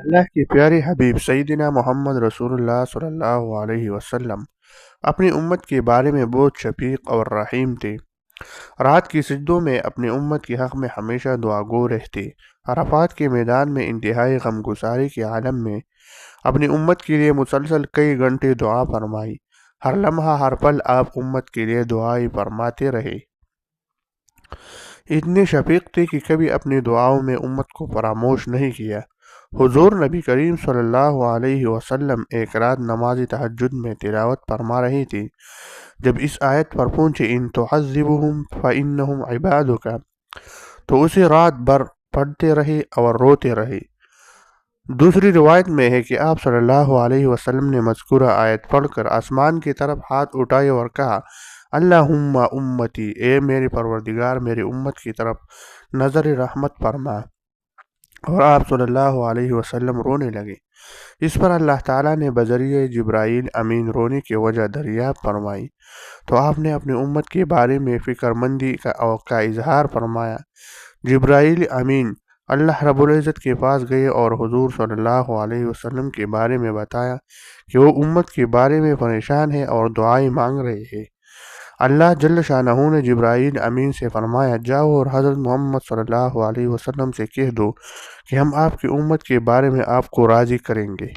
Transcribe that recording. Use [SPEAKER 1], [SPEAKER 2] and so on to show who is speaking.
[SPEAKER 1] اللہ کے پیارے حبیب سیدنا محمد رسول اللہ صلی اللہ علیہ وسلم اپنی امت کے بارے میں بہت شفیق اور رحیم تھے۔ رات کی سجدوں میں اپنی امت کے حق میں ہمیشہ دعا گو رہتے۔ عرفات کے میدان میں انتہائی غمگساری کے عالم میں اپنی امت کے لیے مسلسل کئی گھنٹے دعا فرمائی۔ ہر لمحہ ہر پل آپ امت کے لیے دعائیں فرماتے رہے۔ اتنے شفیق تھے کہ کبھی اپنی دعاؤں میں امت کو فراموش نہیں کیا۔ حضور نبی کریم صلی اللہ علیہ وسلم ایک رات نماز تہجد میں تلاوت فرما رہی تھی، جب اس آیت پر پہنچے ان تعذبہم فإنہم عبادک، تو اسے رات بھر پڑھتے رہے اور روتے رہے۔ دوسری روایت میں ہے کہ آپ صلی اللہ علیہ وسلم نے مذکورہ آیت پڑھ کر آسمان کی طرف ہاتھ اٹھائے اور کہا، اللہم امتی، اے میرے پروردگار میری امت کی طرف نظر رحمت فرما، اور آپ صلی اللہ علیہ وسلم رونے لگے۔ اس پر اللہ تعالیٰ نے بذریعہ جبرائیل امین رونے کی وجہ دریافت فرمائی، تو آپ نے اپنی امت کے بارے میں فکر مندی کا اظہار فرمایا۔ جبرائیل امین اللہ رب العزت کے پاس گئے اور حضور صلی اللہ علیہ وسلم کے بارے میں بتایا کہ وہ امت کے بارے میں پریشان ہے اور دعائیں مانگ رہے ہیں۔ اللہ جل شانہ نے جبرائیل امین سے فرمایا، جاؤ اور حضرت محمد صلی اللہ علیہ وسلم سے کہہ دو کہ ہم آپ کی امت کے بارے میں آپ کو راضی کریں گے۔